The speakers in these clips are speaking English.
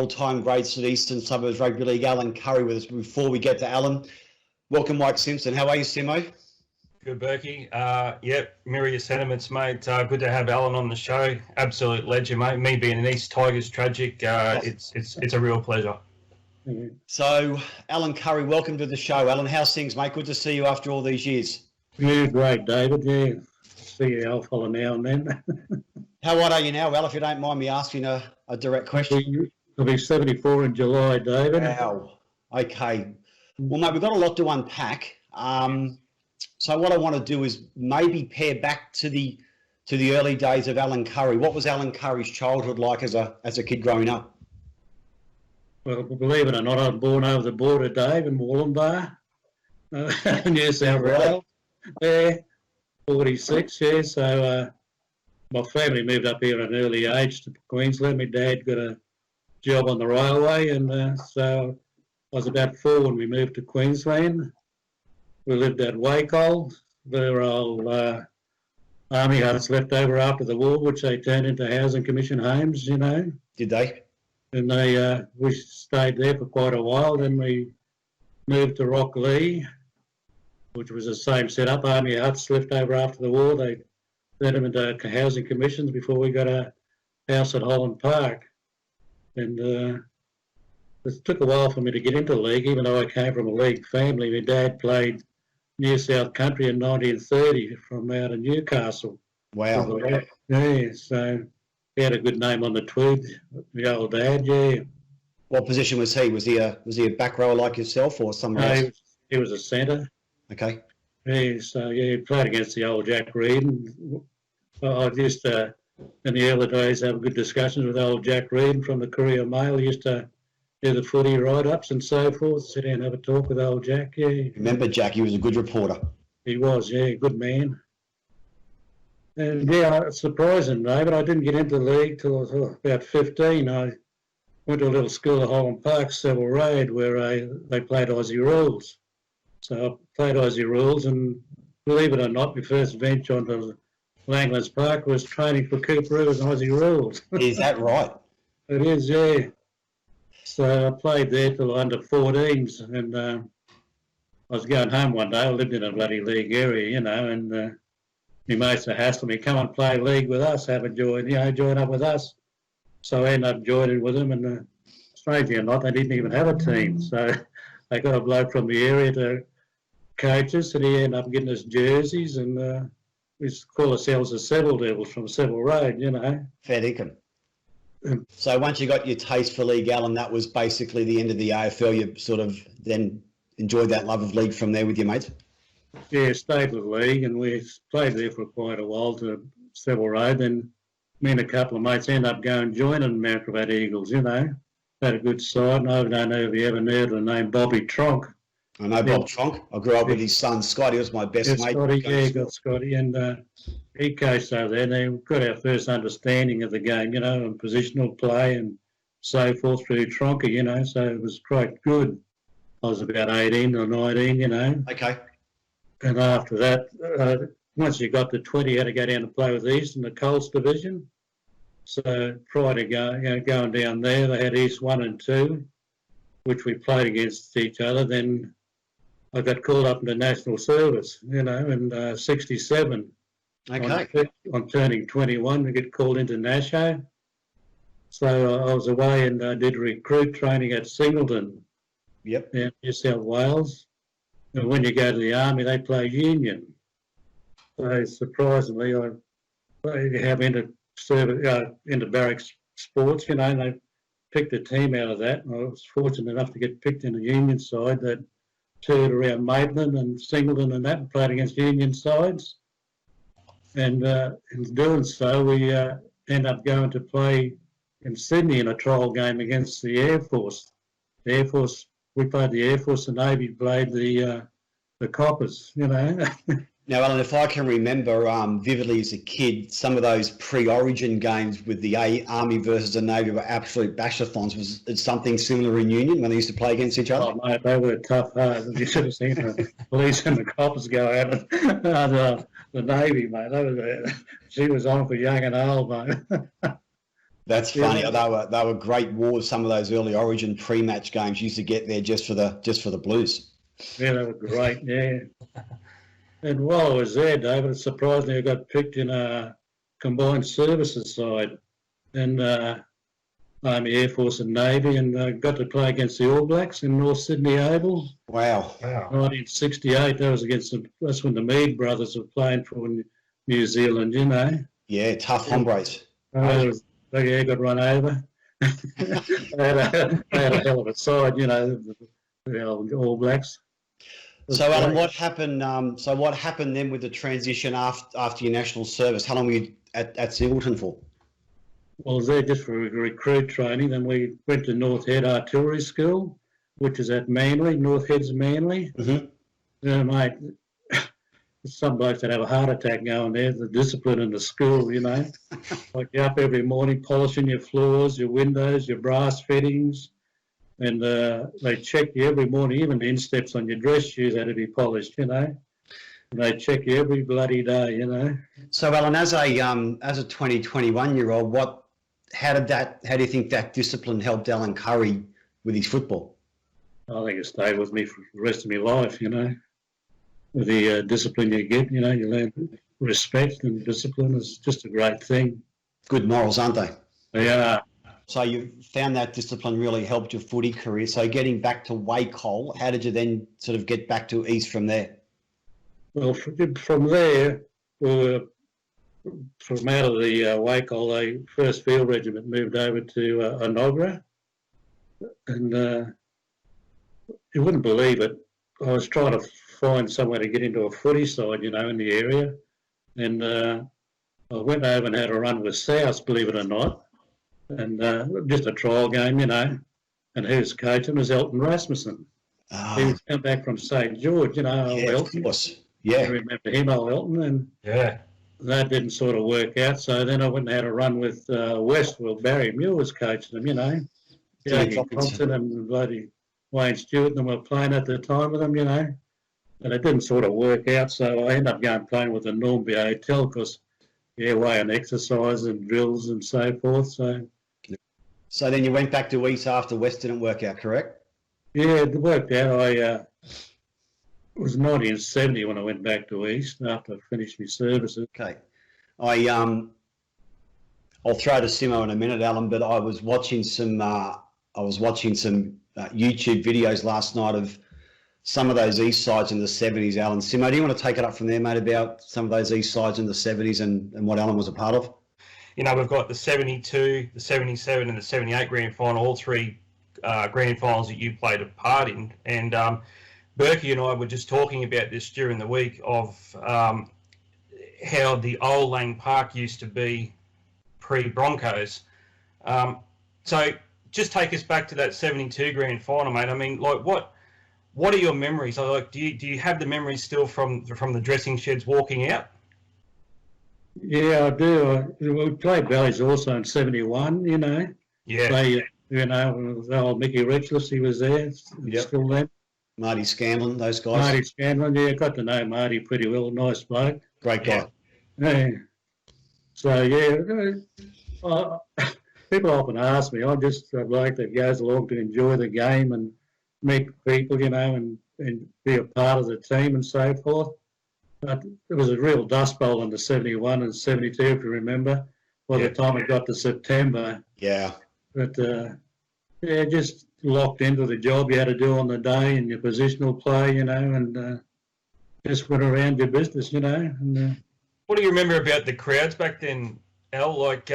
all-time greats at Eastern Suburbs Rugby League, Alan Currie, with us. Before we get to Alan, welcome Mike Simpson. How are you, Simo? Good, Berkey. Yep, mirror your sentiments, mate. Good to have Alan on the show. Absolute legend, mate. Me being an East Tigers tragic, it's a real pleasure. So, Alan Currie, welcome to the show. Alan, how's things, mate? Good to see you after all these years. Yeah, great, David. Yeah, see you, old fella, now and then. How old are you now, Al, if you don't mind me asking a direct question? I'll be 74 in July, David. Wow. Okay. Well, mate, we've got a lot to unpack. So what I want to do is maybe pair back to the early days of Alan Currie. What was Alan Currie's childhood like as a kid growing up? Well, believe it or not, I was born over the border, Dave, in Wollumbar, New South Wales. Yeah, 46, yeah. So my family moved up here at an early age to Queensland. My dad got a job on the railway, and so I was about 4 when we moved to Queensland. We lived at Wacol. There were old army huts left over after the war, which they turned into housing commission homes, you know. Did they? And we stayed there for quite a while. Then we moved to Rocklee, which was the same setup, army huts left over after the war. They turned them into housing commissions before we got a house at Holland Park. And it took a while for me to get into league, even though I came from a league family. My dad played New South Country in 1930 from out of Newcastle. Wow. Yeah, so he had a good name on the Tweed, the old dad, yeah. What position was he? Was he a back rower like yourself or somewhere else? He was a centre. Okay. Yeah, so yeah, he played against the old Jack Reed. And I used to, in the early days, have good discussions with old Jack Reed from the Courier Mail. He used to do the footy write-ups and so forth, sit down and have a talk with old Jack, yeah. Remember Jack, he was a good reporter. He was, yeah, good man. And yeah, it's surprising, David, I didn't get into the league till I was about 15. I went to a little school at Holland Park, Seville Road, where they played Aussie rules. So I played Aussie rules, and believe it or not, my first venture onto Langlands Park was training for Cooperoo as Aussie rules. Is that right? It is, yeah. So I played there till under 14s, and I was going home one day. I lived in a bloody league area, you know, and my mates were hassling me, come and play league with us, have a join, join up with us. So I ended up joining with them, and strangely or not, they didn't even have a team. So they got a bloke from the area to coach us, and he ended up getting us jerseys, and we used to call ourselves the Seville Devils from Seville Road, you know. Fair dinkum. So once you got your taste for league, Alan, that was basically the end of the AFL. You sort of then enjoyed that love of league from there with your mates? Yeah, stayed with league, and we played there for quite a while to Seville Road. Then me and a couple of mates ended up going joining Mount Gravatt Eagles, you know. Had a good side, and I don't know if you ever heard of the name Bobby Tronk. I know Bob Tronk. I grew up with his son, Scotty. He was my best mate. Scotty, yeah, got Scotty, and he coached over there, and we got our first understanding of the game, you know, and positional play and so forth through Tronker, you know, so it was quite good. I was about 18 or 19, you know. Okay. And after that, once you got to 20, you had to go down and play with East in the Colts division. So prior to going down there, they had East 1 and 2, which we played against each other. Then I got called up into national service, you know, in 67. Okay. I'm turning 21 to get called into Nasho. So I was away and did recruit training at Singleton. Yep. In New South Wales. And when you go to the army, they play union. So surprisingly, I have into barracks sports, you know, and they picked a team out of that. And I was fortunate enough to get picked in the union side that toured around Maitland and Singleton and that and played against union sides. And in doing so, we ended up going to play in Sydney in a trial game against the Air Force. The Air Force, we played the Air Force, the Navy played the Coppers, you know. Now, Alan, if I can remember vividly as a kid, some of those pre-Origin games with the Army versus the Navy were absolute bashathons. Was it something similar in Union when they used to play against each other? Oh, mate, they were tough hard. You should have seen the police and the coppers go at it. The Navy, mate. She was on for young and old, mate. That's funny. They were great wars. Some of those early Origin pre-match games used to get there just for the Blues. Yeah, they were great. Yeah. And while I was there, David, it surprised me I got picked in a combined services side, and Army, Air Force, and Navy, and got to play against the All Blacks in North Sydney Oval. Wow. 1968. That's when the Mead brothers were playing for New Zealand. You know. Yeah, tough hombres. They got run over. they had a hell of a side, you know, the All Blacks. So, Alan, what happened? What happened then with the transition after your national service? How long were you at Singleton for? Well, I was there just for recruit training. Then we went to North Head Artillery School, which is at Manly. North Head's Manly. Mm-hmm. Mate, some blokes that have a heart attack going there. The discipline in the school, you know, like you're up every morning polishing your floors, your windows, your brass fittings. And they check you every morning, even the insteps on your dress shoes had to be polished, you know. And they check you every bloody day, you know. So, Alan, as a 21-year-old, how do you think that discipline helped Alan Currie with his football? I think it stayed with me for the rest of my life, you know. With the discipline you get, you know, you learn respect, and discipline is just a great thing. Good morals, aren't they? They are. So you found that discipline really helped your footy career. So getting back to Wacol, how did you then sort of get back to East from there? Well, from there, from out of the Wacol, the 1st Field Regiment moved over to Enoggera. And you wouldn't believe it, I was trying to find somewhere to get into a footy side, you know, in the area. And I went over and had a run with South, believe it or not. And just a trial game, you know. And who's coaching was Elton Rasmussen. He was come back from St. George, you know. Yeah, Elton. of course. Yeah. I remember him, old Elton, and that didn't sort of work out. So then I went and had a run with Westwell. Barry Muir was coaching them, you know. Jackie Thompson and bloody Wayne Stewart and them were playing at the time with them, you know. And it didn't sort of work out, so I ended up going playing with the Normby Hotel because, way on exercise and drills and so forth, So then you went back to East after West didn't work out, correct? Yeah, it worked out. It was 1970 when I went back to East after I finished my services. Okay. I'll throw to Simo in a minute, Alan, but I was watching some YouTube videos last night of some of those East sides in the 70s, Alan. Simo, do you want to take it up from there, mate, about some of those East sides in the 70s and what Alan was a part of? You know, we've got the 72, the 77 and the 78 grand final, all three grand finals that you played a part in. And Berkey and I were just talking about this during the week of how the old Lang Park used to be pre-Broncos. So just take us back to that 72 grand final, mate. I mean, like, what are your memories? Like, do you have the memories still from the dressing sheds walking out? Yeah, I do. We played Valleys also in 71, you know. Yeah. You know, the old Mickey Reckless, he was there, still there. Marty Scanlon, those guys. Marty Scanlon, yeah, got to know Marty pretty well, nice bloke. Great guy. Yeah. So, people often ask me, I'm just a bloke that goes along to enjoy the game and meet people, you know, and be a part of the team and so forth. But it was a real dust bowl in the 71 and 72, if you remember, by the time it got to September. Yeah. But, just locked into the job you had to do on the day and your positional play, you know, and just went around your business, you know. And, what do you remember about the crowds back then, Al? Like,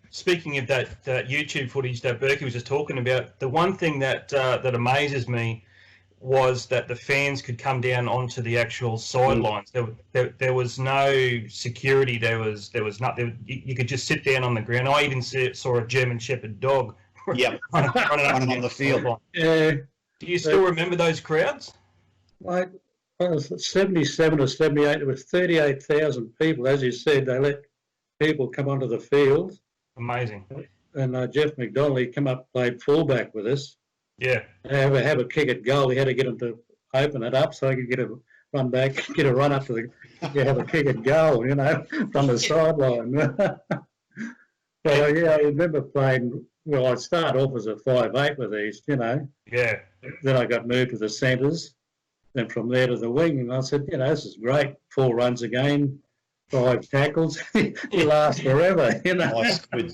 speaking of that YouTube footage that Berkey was just talking about, the one thing that amazes me was that the fans could come down onto the actual sidelines. There was no security. There was nothing. You could just sit down on the ground. I even saw a German Shepherd dog running on the field. Yeah. Do you still remember those crowds? Like, well, 77 or 78, there was 38,000 people. As you said, they let people come onto the field. Amazing. And Jeff McDonald, he come up, played fullback with us. Yeah. Have a kick at goal. He had to get him to open it up so he could get a run back, get a run up to have a kick at goal, you know, from the sideline. Well, yeah, I remember playing. Well, I started off as a 5'8" with these, you know. Yeah. Then I got moved to the centres, then from there to the wing, and I said, you know, this is great. 4 runs a game, 5 tackles, you last forever, you know. Nice, good.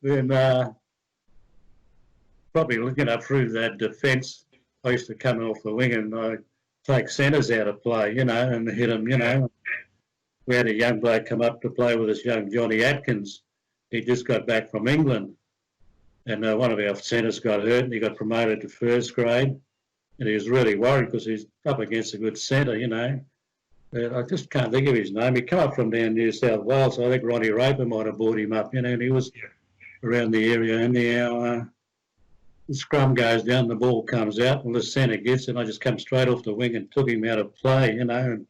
Then probably looking up through that defence, I used to come off the wing and I take centres out of play, you know, and hit them, you know. We had a young bloke come up to play with us, young Johnny Atkins. He just got back from England, and one of our centres got hurt, and he got promoted to first grade, and he was really worried because he's up against a good centre, you know. I just can't think of his name. He come up from down New South Wales, so I think Ronnie Raper might have brought him up, you know, and he was around the area, and the scrum goes down, the ball comes out, and the centre gets it, and I just come straight off the wing and took him out of play, you know, and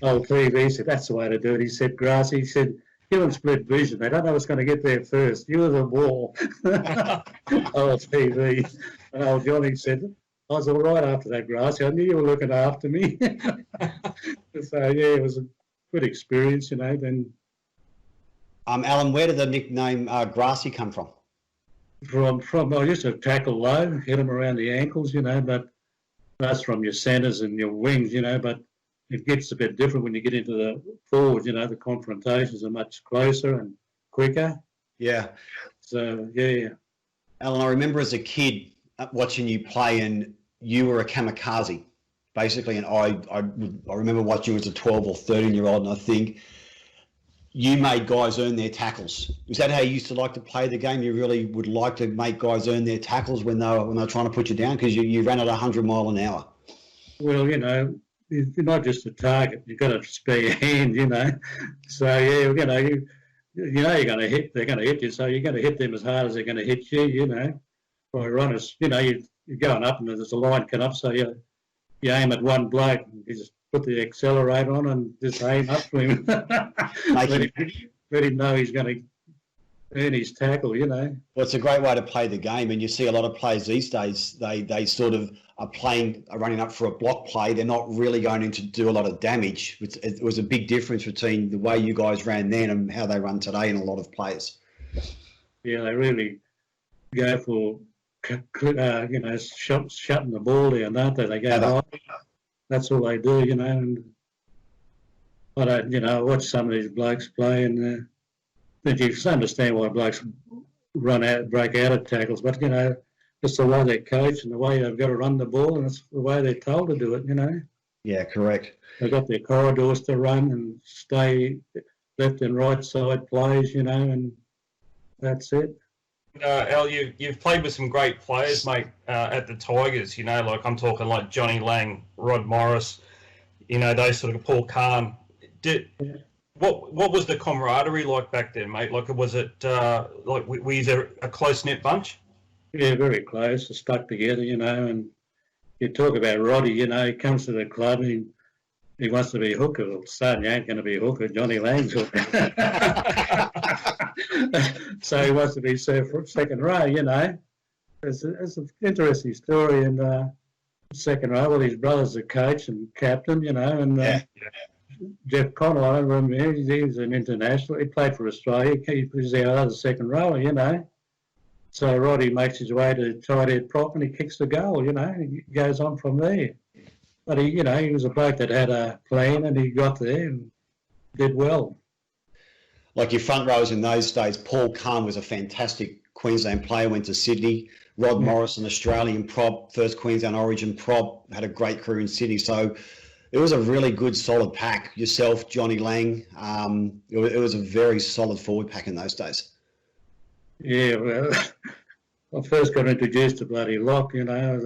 old TV said, that's the way to do it. He said, Grassy, he said, give them split vision. They don't know what's going to get there first. You were the ball. Old TV. And old Johnny said, I was all right after that, Grassy. I knew you were looking after me. So, yeah, it was a good experience, you know. Then, Alan, where did the nickname Grassy come from? From I used to tackle low, hit them around the ankles, you know, but that's from your centres and your wings, you know, but it gets a bit different when you get into the forwards, you know, the confrontations are much closer and quicker. Yeah. So, yeah. Alan, I remember as a kid watching you play, and you were a kamikaze, basically, and I remember watching you as a 12 or 13-year-old, and I think you made guys earn their tackles. Is that how you used to like to play the game? You really would like to make guys earn their tackles when they were trying to put you down, because you ran at 100 mile an hour. Well, you know, you're not just a target. You've got to spare your hand, you know. So, yeah, you know, you're going to hit. They're going to hit you, so you're going to hit them as hard as they're going to hit you, you know. By runners, you know, you're going up and there's a line cut up, so you aim at one bloke, you just put the accelerator on and just aim up to him. let him know he's going to earn his tackle, you know. Well, it's a great way to play the game, and you see a lot of players these days, they sort of are running up for a block play. They're not really going in to do a lot of damage. It was a big difference between the way you guys ran then and how they run today in a lot of players. Yeah, they really go for, you know, shutting the ball down, don't they? They go high. That's all they do, you know. And I don't, you know, I watch some of these blokes play, and you just understand why blokes break out of tackles, but, you know, it's the way they're coached and the way they've got to run the ball, and it's the way they're told to do it, you know. Yeah, correct. They've got their corridors to run and stay left and right side plays, you know, and that's it. Al, you've played with some great players, mate, at the Tigers, you know, like I'm talking like Johnny Lang, Rod Morris, you know, those sort of Paul Kahn. What was the camaraderie like back then, mate? Like, was it like were you a close-knit bunch? Yeah, very close, stuck together, you know, and you talk about Roddy, you know, he comes to the club and he wants to be a hooker. Well, son, you ain't going to be a hooker. Johnny Lang's hooker. So he wants to be second row, you know. It's an interesting story. And second row, well, his brother's a coach and captain, you know, and Jeff Connell, I remember him, he was an international. He played for Australia. He was our other second rower, you know. So Roddy makes his way to tight head prop and he kicks the goal, you know. He goes on from there. But he, you know, he was a bloke that had a plan and he got there and did well. Like your front rows in those days, Paul Kahn was a fantastic Queensland player, went to Sydney. Rod Morris, an Australian prop, first Queensland origin prop, had a great career in Sydney. So it was a really good, solid pack. Yourself, Johnny Lang, it was a very solid forward pack in those days. Yeah, well, I first got introduced to bloody lock, you know,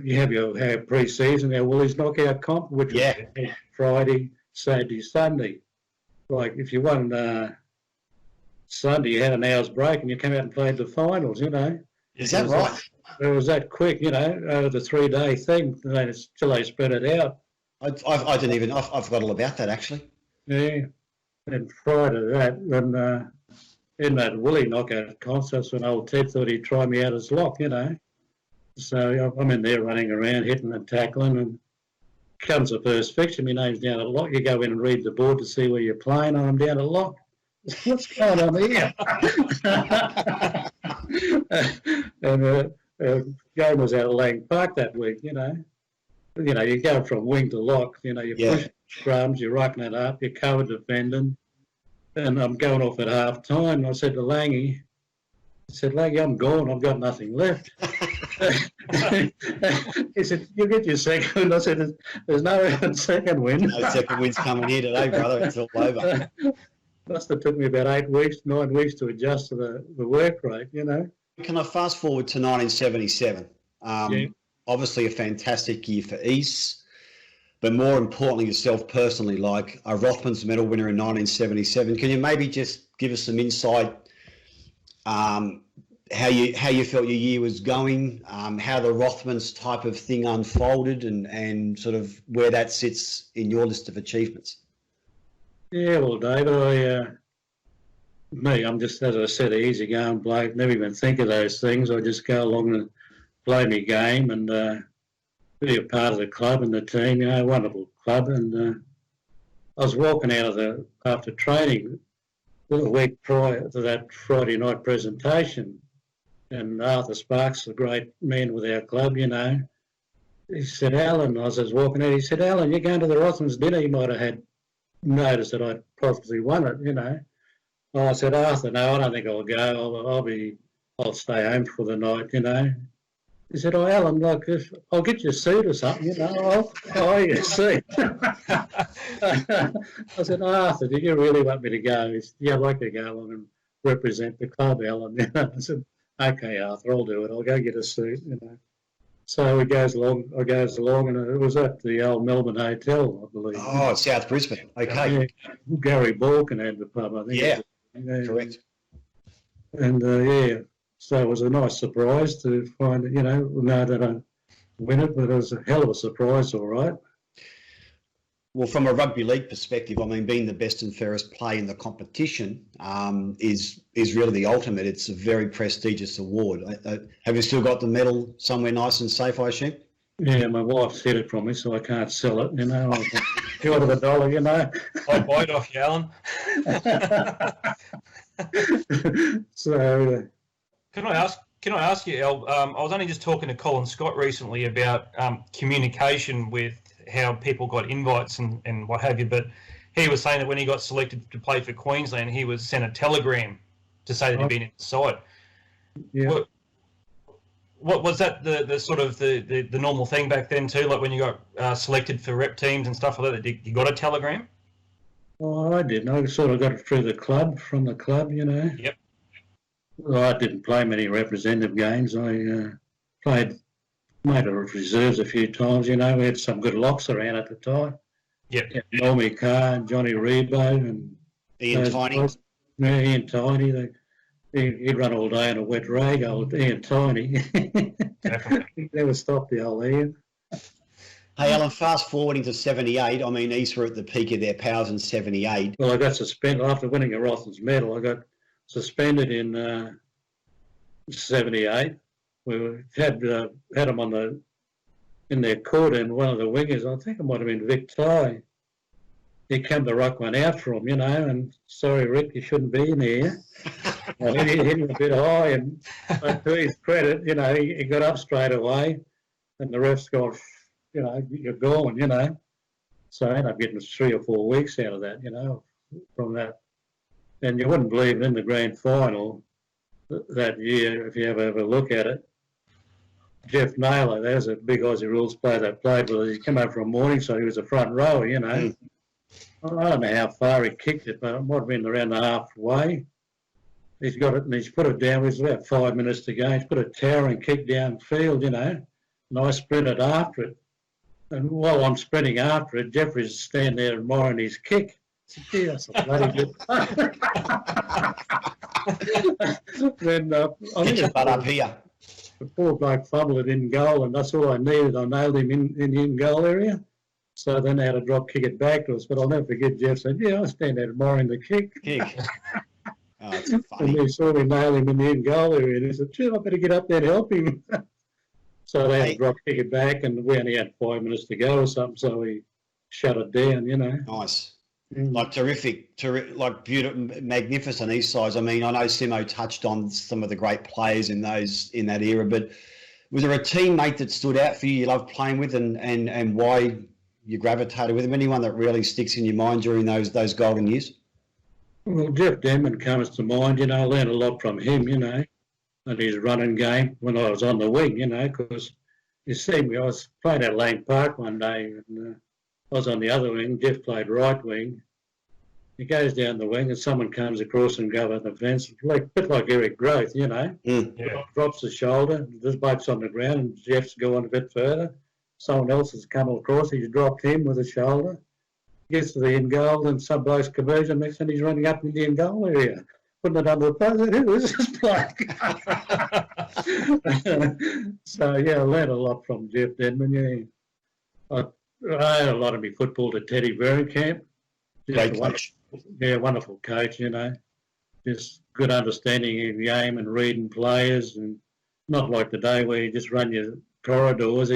you have pre-season, our Woolies knockout comp, which was Friday, Saturday, Sunday. Like if you won Sunday, you had an hour's break and you came out and played the finals, you know. Is that right? It was that quick, you know, over the 3-day thing, till they spread it out. I've forgot all about that, actually. Yeah. And prior to that, when in that Woolly knockout contest, when old Ted thought he'd try me out as lock, you know. So I'm in there running around, hitting and tackling, and comes the first fixture. My name's down at lock. You go in and read the board to see where you're playing, and I'm down at lock. what's going on here? And game was out of Lang Park that week, you know. You go from wing to lock, you push scrums, you're rocking it up, you're cover defending. And I'm going off at half time. I said to Langy, I'm gone, I've got nothing left. He said, you get your second. I said, there's no second win. No second win's coming here today, brother. It's all over. Must have took me about 9 weeks to adjust to the work rate, you know. Can I fast forward to 1977? Obviously a fantastic year for East, but more importantly yourself personally, like a Rothmans medal winner in 1977. Can you maybe just give us some insight how you felt your year was going, how the Rothmans type of thing unfolded, and sort of where that sits in your list of achievements? Yeah, well, David, I'm just, as I said, an easygoing bloke, never even think of those things. I just go along and play my game and be a part of the club and the team, wonderful club. And I was walking out after training a week prior to that Friday night presentation, and Arthur Sparks, the great man with our club, he said, Alan, I was walking out, he said, Alan, you're going to the Rothmans dinner, you might have had noticed that I'd possibly won it, Well, I said, Arthur, no, I don't think I'll go. I'll stay home for the night, He said, oh, Alan, look, I'll get you a suit or something, I'll hire you a suit. I said, Arthur, do you really want me to go? He said, yeah, I'd like to go along and represent the club, Alan. I said, okay, Arthur, I'll do it. I'll go get a suit, So I goes along, and it was at the old Melbourne Hotel, I believe. Oh, South Brisbane. Okay. Yeah, Gary Balkan had the pub, I think. Yeah, correct. And, so it was a nice surprise to find, know that I win it, but it was a hell of a surprise, all right. Well, from a rugby league perspective, I mean, being the best and fairest play in the competition is really the ultimate. It's a very prestigious award. Have you still got the medal somewhere nice and safe, I assume? Yeah, my wife's hid it from me, so I can't sell it, Short of $1, I'd buy it off you, Alan. So... Can I ask you, El? I was only just talking to Colin Scott recently about communication with how people got invites and what have you, but he was saying that when he got selected to play for Queensland, he was sent a telegram to say that he'd been inside. Yeah. What was that the sort of the normal thing back then too? Like when you got selected for rep teams and stuff like that, you got a telegram? Well, I didn't. I sort of got it through the club, from the club, Yep. Well, I didn't play many representative games. I made a reserves a few times, We had some good locks around at the time. Yep. Normie Carr and Johnny Rebo and Ian Tiny. Yeah, Ian Tiny. He'd run all day on a wet rag, old Ian Tiny. He never stopped the old Ian. Hey, Alan, fast forwarding to 78. I mean, East were at the peak of their powers in 78. Well, I got suspended after winning a Rothmans medal. I got suspended in 78. We had them in their court, and one of the wingers, I think it might have been Vic Ty, he came to rock one out for him, and sorry, Rick, you shouldn't be in here. Well, he hit him a bit high, but to his credit, he got up straight away, and the ref's gone, you're gone, So I ended up getting 3 or 4 weeks out of that, from that. And you wouldn't believe in the grand final that year, if you ever have a look at it, Jeff Naylor, there's a big Aussie rules player that played with us. He came over from Morningside, he was a front rower, I don't know how far he kicked it, but it might have been around the halfway. He's got it and he's put it down. It was about 5 minutes to go. He's put a towering kick downfield, and I sprinted after it. And while I'm sprinting after it, Jeffrey's standing there admiring his kick. Gee, that's a bloody good. Then Get your butt up here. The poor bloke fumbled it in goal, and that's all I needed. I nailed him in the in-goal area. So then I had to drop kick it back to us. But I'll never forget Jeff said, yeah, I stand there admiring the kick. Oh, it's funny. And he saw me nail him in the in-goal area, and he said, gee, I better get up there and help him. So they had to drop kick it back, and we only had 5 minutes to go or something, so we shut it down, Nice. like terrific, like beautiful, magnificent East sides. I mean, I know Simo touched on some of the great players in that era, but was there a teammate that stood out for you loved playing with, and why you gravitated with him? Anyone that really sticks in your mind during those golden years? Well, Jeff Denman comes to mind. I learned a lot from him, and his running game when I was on the wing, because you see me, I was playing at Lane Park one day, and I was on the other wing. Jeff played right wing. He goes down the wing, and someone comes across and goes on the fence, a bit like Eric Groth, Yeah. drops the shoulder, this bloke's on the ground, and Jeff's going a bit further. Someone else has come across, he's dropped him with a shoulder, gets to the end goal, and some bloke's conversion, next thing he's running up in the end goal area, putting it under the post. Who is this bloke? So, yeah, I learned a lot from Jeff Denman, I had a lot of my football at Teddy Bergkamp. Great coach. Wonderful coach, just good understanding of the game and reading players, and not like today where you just run your corridors.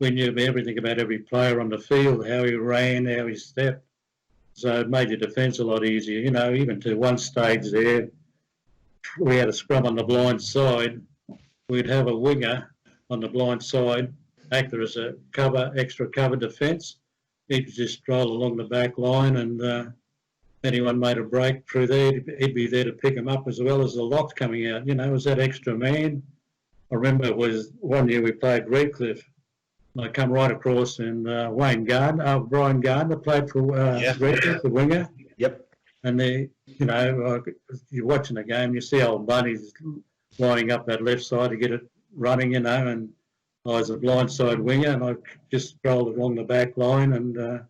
We knew everything about every player on the field, how he ran, how he stepped. So it made your defence a lot easier, even to one stage there, we had a scrum on the blind side. We'd have a winger on the blind side, act as a extra cover defence. He'd just stroll along the back line, and anyone made a break through there, he'd be there to pick them up, as well as the locks coming out. Was that extra man. I remember it was one year we played Redcliffe. I come right across, and Brian Gardner played for Redcliffe, the winger. Yep. And you're watching the game, you see old Bunny's lining up that left side to get it running, and I was a blindside winger, and I just strolled along the back line, and of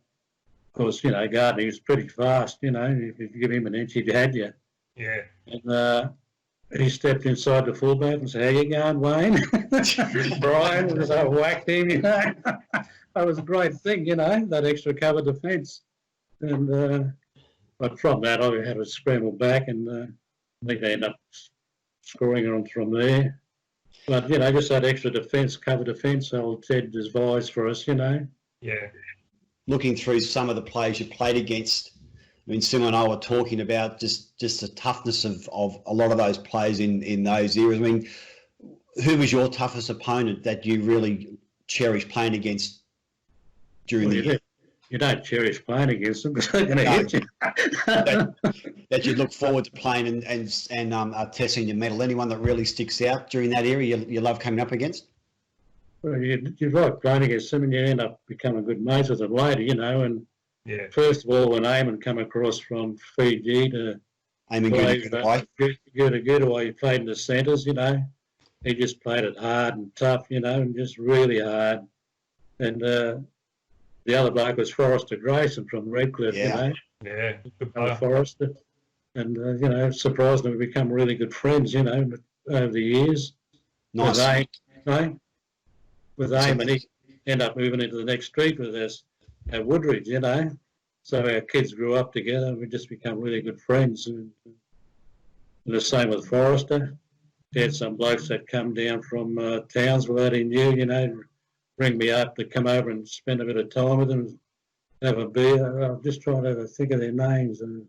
course, Gardner, he was pretty fast, if you give him an inch, he'd had you. Yeah. And he stepped inside the fullback and said, "How you going, Wayne?" Brian, and I whacked him, That was a great thing, that extra cover defence. And but from that, I had to scramble back, and I think they ended up scoring on from there. But, just that extra defence, cover defence, old Ted devised for us, Yeah. Looking through some of the players you played against, I mean, Sim and I were talking about just the toughness of a lot of those players in those eras. I mean, who was your toughest opponent that you really cherished playing against during the year? You don't cherish playing against them because they're going to hit you. that you look forward to playing and testing your mettle. Anyone that really sticks out during that era you love coming up against? Well, you like playing against them, and you end up becoming good mates with them later, and first of all, when Eamon come across from Fiji to play Gudawai, he played in the centres, he just played it hard and tough, and just really hard. And the other bloke was Forrester Grayson from Redcliffe, Yeah, good player. Forrester. And, surprisingly, we become really good friends, over the years. Nice. With Eamon, and he ended up moving into the next street with us at Woodridge, So our kids grew up together, and we just become really good friends. And the same with Forrester. He had some blokes that come down from Townsville that he knew, bring me up to come over and spend a bit of time with them, have a beer. I'm just trying to think of their names. And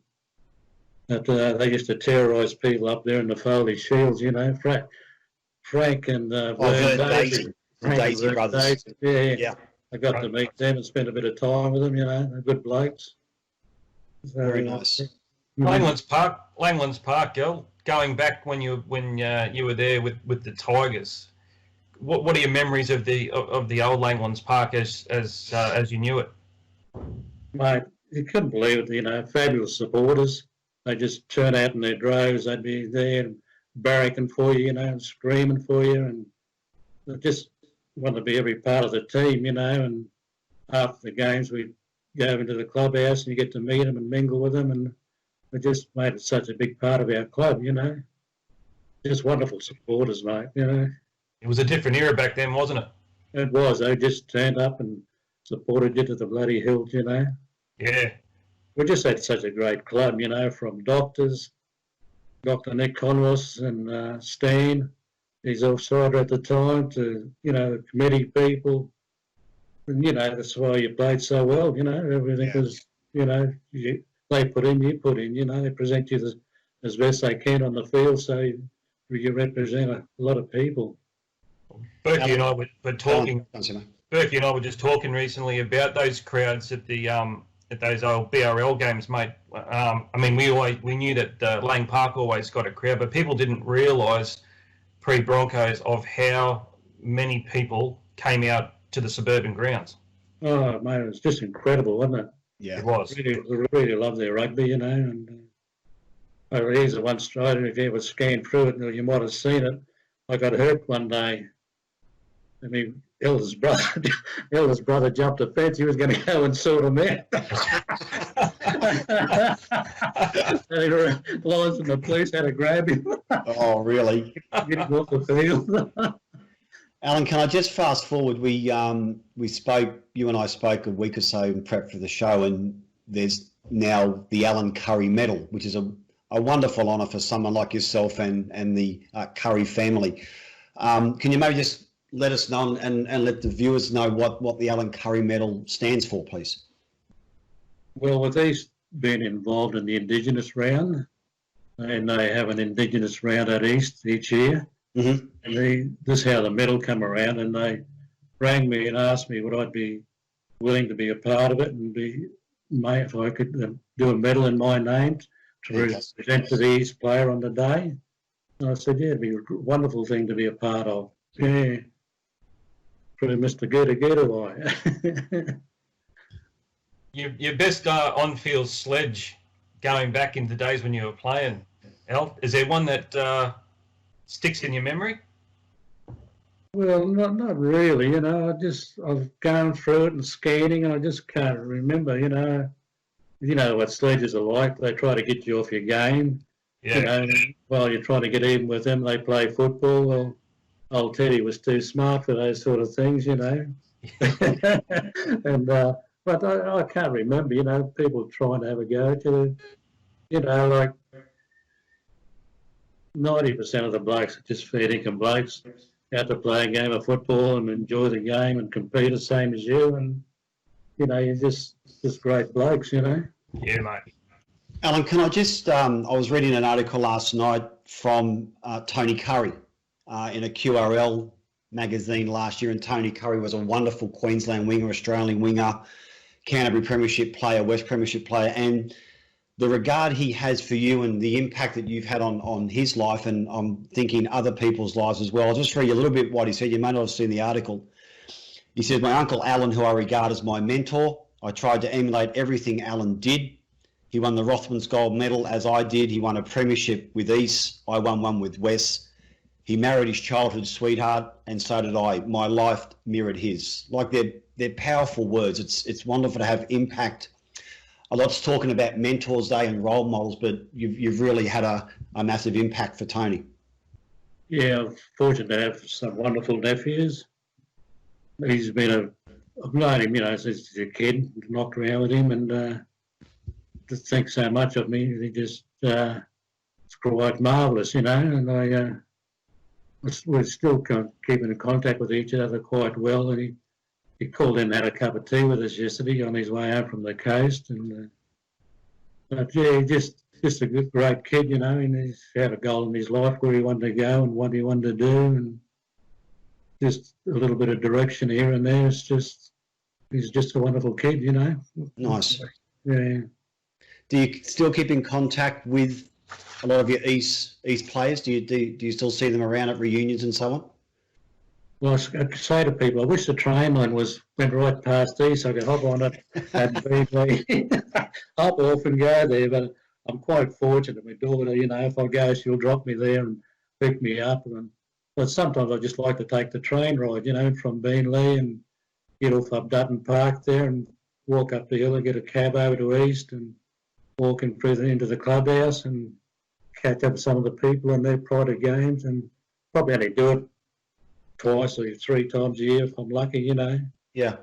they used to terrorise people up there in the Foley Shields, Frank and Vern Daisy. Daisy brothers. Yeah. I got to meet them and spend a bit of time with them, they're good blokes. So, Very nice. Langlands Park, girl. Going back when you were there with the Tigers, what are your memories of the old Langlands Park as you knew it? Mate, you couldn't believe it. Fabulous supporters. They just turn out in their droves. They'd be there and barracking for you, and screaming for you, and they just want to be every part of the team, and after the games we'd go into the clubhouse and you get to meet them and mingle with them, and it just made it such a big part of our club, Just wonderful supporters, mate, It was a different era back then, wasn't it? It was. They just turned up and supported you to the bloody hilt, Yeah. We just had such a great club, from doctors, Dr. Nick Conross and Stan, his offsider at the time, to, committee people. And, that's why you played so well, everything was, they put in, you put in. You know, they present you as best they can on the field, so you represent a lot of people. Berkey and I were talking. Alan, Berkey and I were just talking recently about those crowds at the at those old BRL games, mate. I mean, we knew that Lang Park always got a crowd, but people didn't realise pre-Broncos of how many people came out to the suburban grounds. Oh, mate, it was just incredible, wasn't it? Yeah, It was. Really love their rugby, you know. And here's the one strider, if you ever scanned through it, you might have seen it. I got hurt one day. I mean, eldest brother jumped a fence. He was going to go and sort him out. The lines from the police had to grab him. Oh, really? Get him off the field. Alan, can I just fast forward? We spoke, you and I spoke a week or so in prep for the show, and there's now the Alan Currie Medal, which is a wonderful honour for someone like yourself and the Currie family. Can you maybe just let us know and let the viewers know what the Alan Currie Medal stands for, please? Well, with East being involved in the Indigenous round, and they have an Indigenous round at East each year, mm-hmm. and this is how the medal come around, and they rang me and asked me would I be willing to be a part of it and if I could do a medal in my name to present to the East player on the day. And I said, yeah, it'd be a wonderful thing to be a part of. Yeah. Pretty Mr. Get-a-why. Your best on-field sledge going back into days when you were playing, Al, is there one that sticks in your memory? Well, not really, you know. I've gone through it and scanning, and I just can't remember, you know. You know what sledges are like. They try to get you off your game. Yeah. You know, while you're trying to get even with them, they play football. Well, old Teddy was too smart for those sort of things, you know. And but I can't remember, you know, people trying to have a go to it. You know, like 90% of the blokes are just fair dinkum blokes out to play a game of football and enjoy the game and compete the same as you, and you know, you're just great blokes, you know. Yeah, mate. Alan, can I just, I was reading an article last night from Tony Currie in a QRL magazine last year, and Tony Currie was a wonderful Queensland winger, Australian winger, Canterbury Premiership player, West Premiership player, and the regard he has for you and the impact that you've had on his life, and I'm thinking other people's lives as well. I'll just read you a little bit what he said. You may not have seen the article. He says, my uncle Alan, who I regard as my mentor, I tried to emulate everything Alan did. He won the Rothmans Gold Medal as I did. He won a premiership with East. I won one with West. He married his childhood sweetheart, and so did I. My life mirrored his. Like they're powerful words. It's wonderful to have impact. A lot's talking about Mentors Day and role models, but you've really had a massive impact for Tony. Yeah, I'm fortunate to have some wonderful nephews. He's been I've known him, you know, since he's a kid, knocked around with him, and just thinks so much of me. He just, it's quite marvellous, you know, and we're still keeping in contact with each other quite well, and he called in and had a cup of tea with us yesterday on his way home from the coast, and but yeah, just a good, great kid, you know, and he's had a goal in his life where he wanted to go and what he wanted to do, and just a little bit of direction here and there. He's just a wonderful kid, you know. Nice. Yeah. Do you still keep in contact with a lot of your East players? Do you still see them around at reunions and so on? Well, I say to people, I wish the train line went right past East so I could hop on it and hop off and go there. But I'm quite fortunate. My daughter, you know, if I go, she'll drop me there and pick me up. But sometimes I just like to take the train ride, you know, from Beenleigh and get off up Dutton Park there and walk up the hill and get a cab over to East and walk into the clubhouse and catch up with some of the people in their private games, and probably only do it twice or 3 times a year if I'm lucky, you know. Yeah.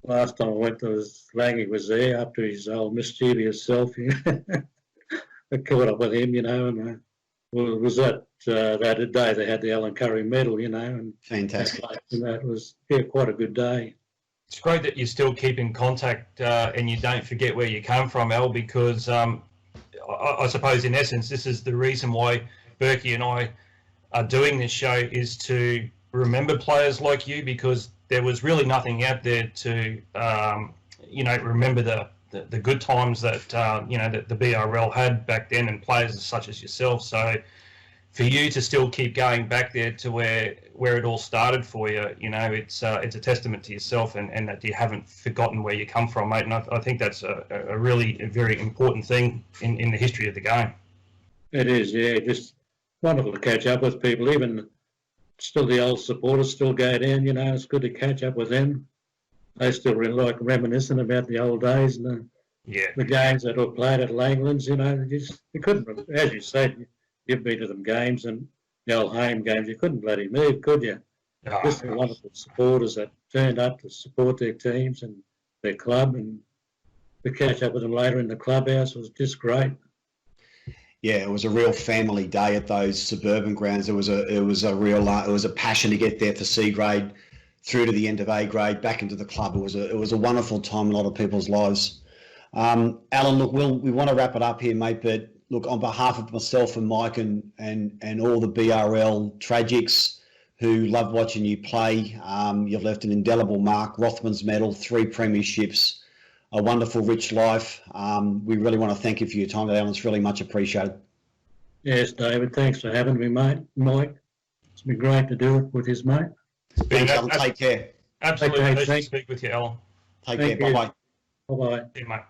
Last time I went, Langy was there after his old mischievous self. I caught up with him, you know, and it was that day they had the Alan Currie Medal, you know. And fantastic. And that was quite a good day. It's great that you still keep in contact and you don't forget where you come from, Al, because I suppose in essence this is the reason why Berkey and I are doing this show, is to remember players like you, because there was really nothing out there to remember the good times that that the BRL had back then, and players such as yourself. So for you to still keep going back there to where it all started for you, it's a testament to yourself, and that you haven't forgotten where you come from, mate. And I think that's a really very important thing in the history of the game. It is, yeah. Just wonderful to catch up with people. Even still, the old supporters still go down. It's good to catch up with them. They still really like reminiscing about the old days and the games that were played at Langlands. You couldn't, as you said, you've been to them games and the old home games. You couldn't bloody move, could you? Oh, Just the wonderful supporters that turned up to support their teams and their club, and to catch up with them later in the clubhouse was just great. Yeah, it was a real family day at those suburban grounds. It was a passion to get there for C grade, through to the end of A grade, back into the club. It was a wonderful time in a lot of people's lives. Alan, look, we want to wrap it up here, mate. But look, on behalf of myself and Mike and all the BRL tragics who love watching you play, you've left an indelible mark. Rothman's medal, 3 premierships, a wonderful, rich life. We really want to thank you for your time today, Alan. It's really much appreciated. Yes, David. Thanks for having me, mate. Mike, it's been great to do it with his mate. Thanks, Alan. Take care. Absolutely Okay, pleasure to speak with you, Alan. Take care. Bye-bye. Bye-bye. See you, mate.